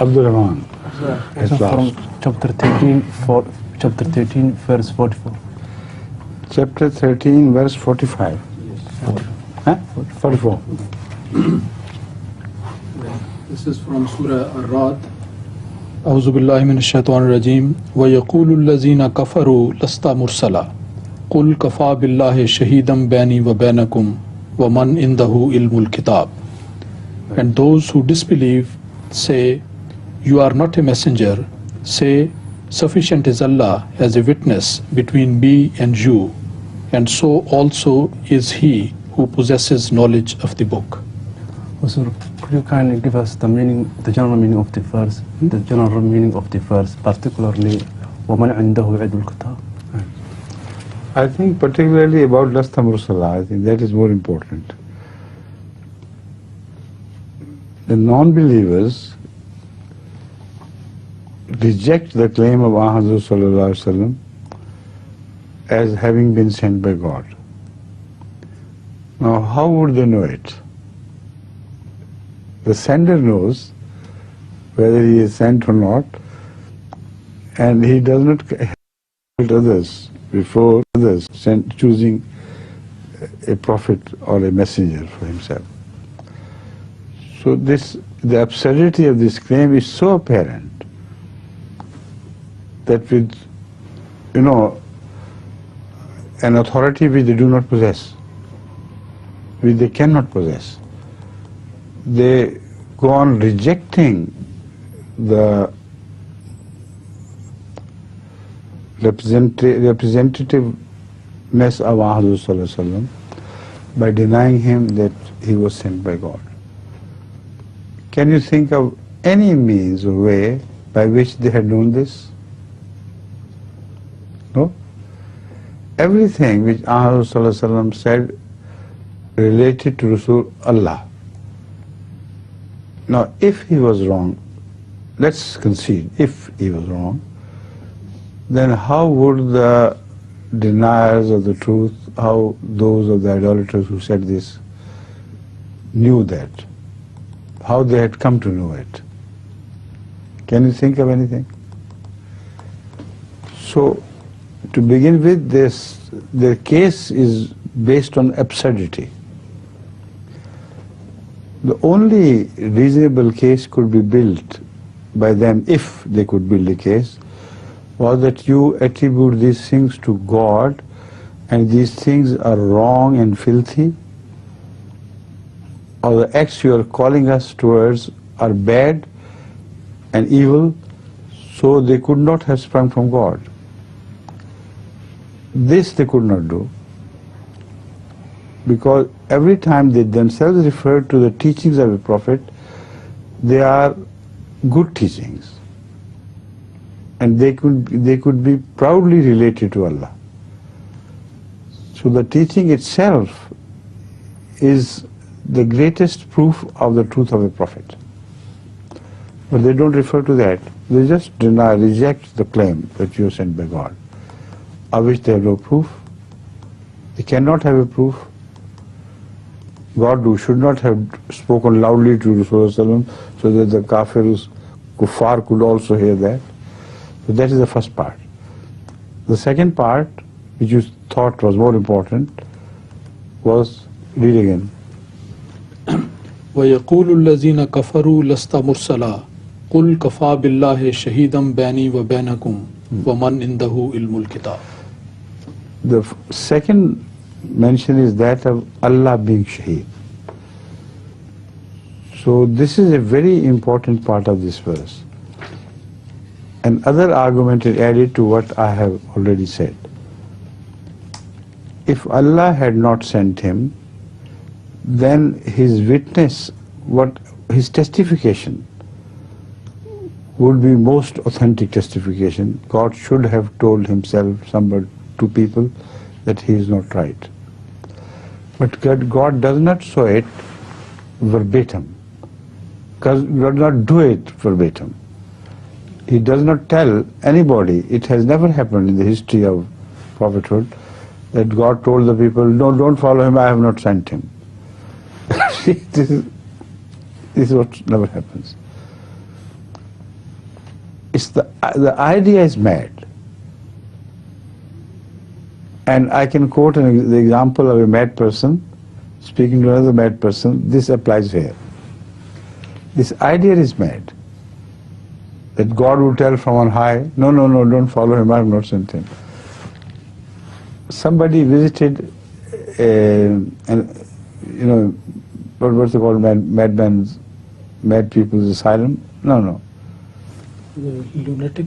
Abdul Rahman. From chapter 13, verse 44. Chapter 13, verse 45. 44. This is from Surah Ar-Ra'd. أعوذ بالله من الشيطان الرجيم ويقول الذين كفروا لست مرسلا قل كفى بالله شهيدا بيني وبينكم ومن عنده علم الكتاب. And those who disbelieve say, you are not a messenger. Say, sufficient is Allah as a witness between me and you, and so also is he who possesses knowledge of the book. Sir, could you kindly give us the meaning, the general meaning of the verse, the general meaning of the verse, particularly وَمَنْ عِنْدَهُ عِلْمُ الْكِتَابِ? I think particularly about Lasta Mursala, I think that is more important. The non-believers reject the claim of Ahmad sallallahu alaihi wasallam as having been sent by God. Now, how would they know it? The sender knows whether he is sent or not, and he does not consult others before others choosing a prophet or a messenger for himself. So the absurdity of this claim is so apparent that with, an authority which they do not possess, which they cannot possess, they go on rejecting the representativeness of Muhammad sallallahu alaihi wasallam by denying him that he was sent by God. Can you think of any means or way by which they had known this? No? Everything which Muhammad sallallahu alaihi wasallam said related to Rasul Allah. Now, if he was wrong, let's concede, if he was wrong, then how would the deniers of the truth, how those of the idolaters who said this knew that? How they had come to know it? Can you think of anything? So, to begin with, their case is based on absurdity. The only reasonable case could be built by them, if they could build a case, was that you attribute these things to God, and these things are wrong and filthy, or the acts you are calling us towards are bad and evil, so they could not have sprung from God. This they could not do, because every time they themselves refer to the teachings of a prophet, they are good teachings, and they could be proudly related to Allah. So the teaching itself is the greatest proof of the truth of a prophet. But they don't refer to that. They just reject the claim that you are sent by God, of which they have no proof. They cannot have a proof. God should not have spoken loudly to Rasulullah so that the kuffar could also hear that. So that is the first part. The second part, which you thought was more important, was, read again. وَيَقُولُ الَّذِينَ كَفَرُوا لَسْتَ مُرْسَلًا قُلْ كَفَى بِاللَّهِ شَهِيدًا بَيْنِي وَبَيْنَكُمْ وَمَنْ عِنْدَهُ عِلْمُ الْكِتَابِ. The second mention is that of Allah being Shaheed. So this is a very important part of this verse. Another argument is added to what I have already said. If Allah had not sent him, then his witness, his testification would be most authentic testification. God should have told himself, to people, that he is not right. But God does not show it verbatim. God does not do it verbatim. He does not tell anybody. It has never happened in the history of prophethood that God told the people, no, don't follow him, I have not sent him. This is what never happens. It's the idea is mad. And I can quote the example of a mad person speaking to another mad person. This applies here. This idea is mad. That God will tell from on high, no, don't follow him, I have not sent him. Somebody visited, what's it called, mad people's asylum? No. The lunatic.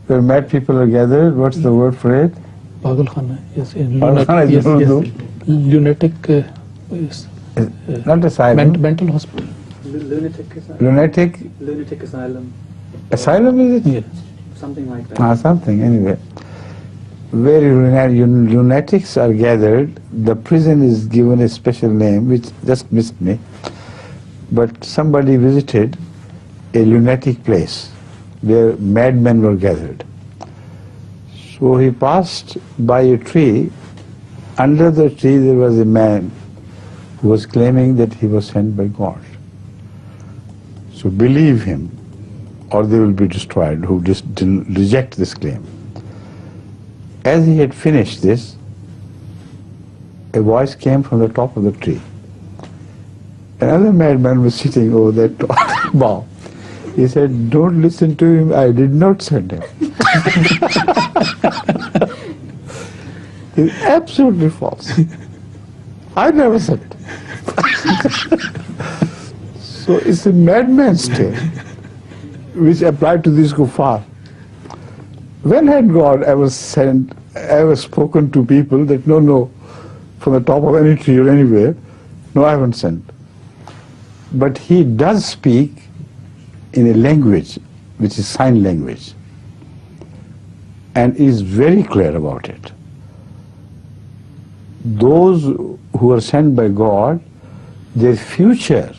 Where mad people are gathered, what's the word for it? Pagalkhana, yes. Pagalkhana, Yes. Lunatic, yes. Not asylum. Mental hospital. Lunatic asylum. Asylum, is it? Yeah. Something like that. Something, anyway. Where lunatics are gathered, the prison is given a special name, which just missed me. But somebody visited a lunatic place where madmen were gathered. So he passed by a tree. Under the tree there was a man who was claiming that he was sent by God. So believe him or they will be destroyed who reject this claim. As he had finished this, a voice came from the top of the tree. Another madman was sitting over that bough. He said, don't listen to him, I did not send him. It's absolutely false. I never sent him. So it's a madman's tale, which applied to this kuffar. When had God ever spoken to people that no, from the top of any tree or anywhere, no, I haven't sent. But he does speak in a language which is sign language and is very clear about it. Those who are sent by God, their future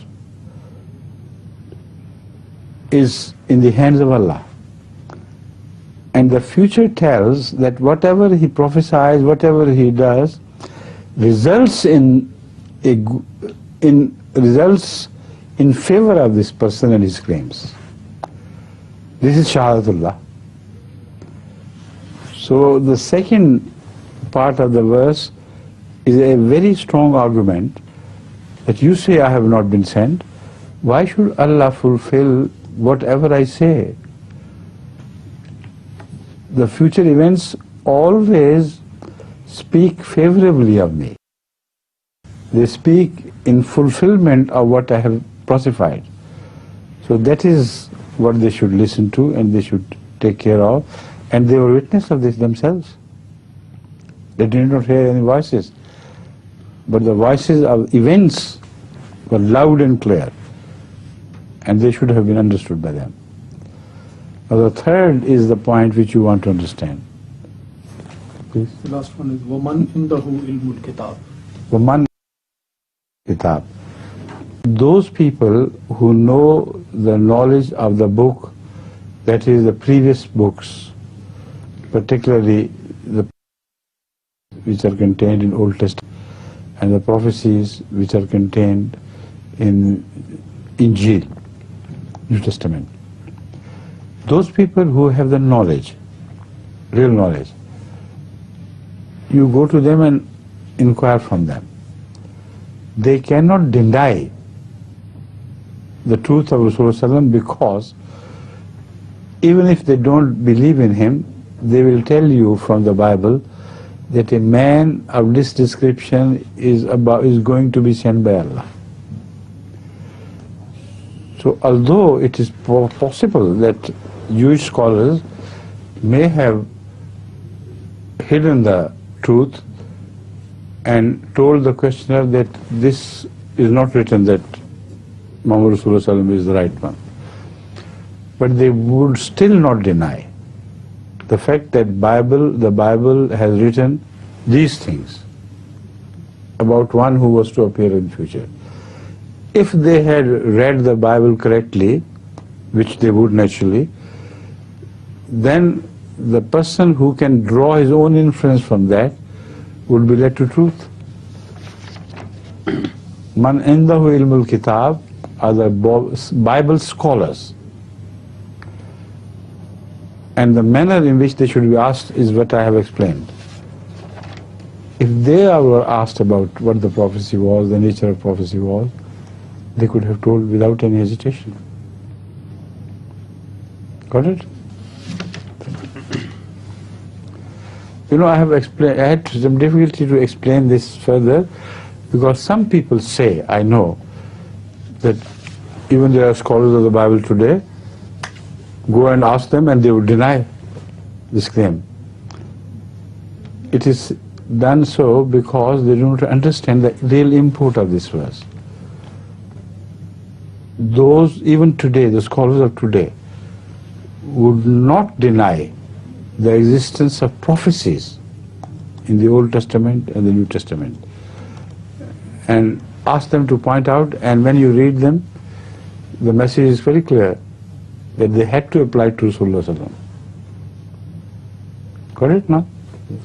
is in the hands of Allah. And the future tells that whatever he prophesies, whatever he does, results in favor of this person and his claims. This is Shahadatullah. So the second part of the verse is a very strong argument that you say I have not been sent. Why should Allah fulfill whatever I say? The future events always speak favorably of me. They speak in fulfillment of what I have prophesied. So that is what they should listen to and they should take care of. And they were witness of this themselves. They did not hear any voices. But the voices of events were loud and clear. And they should have been understood by them. Now the third is the point which you want to understand. Please. The last one is وَمَنْ إِنْدَهُ إِلْمُ الْكِتَابِ. وَمَنْ Kitab. Those people who know the knowledge of the book, that is the previous books, particularly the which are contained in Old Testament and the prophecies which are contained in Injil, New Testament. Those people who have the knowledge, real knowledge, you go to them and inquire from them. They cannot deny the truth of Rasulullah because even if they don't believe in him, they will tell you from the Bible that a man of this description is going to be sent by Allah. So although it is possible that Jewish scholars may have hidden the truth and told the questioner that this is not written that Muhammad Rasulullah is the right one. But they would still not deny the fact that the Bible has written these things about one who was to appear in future. If they had read the Bible correctly, which they would naturally, then the person who can draw his own inference from that would be led to truth. Man indahu ilmul kitab are the Bible scholars. And the manner in which they should be asked is what I have explained. If they were asked about what the prophecy was, the nature of prophecy was, they could have told without any hesitation. Got it? You know, I had some difficulty to explain this further, because some people say, I know, that even there are scholars of the Bible today, go and ask them and they would deny this claim. It is done so because they do not understand the real import of this verse. Those, even today, the scholars of today, would not deny the existence of prophecies in the Old Testament and the New Testament, and ask them to point out, and when you read them, the message is very clear that they had to apply to Rasulullah sallallahu alaihi wasallam. Got it now? Yes.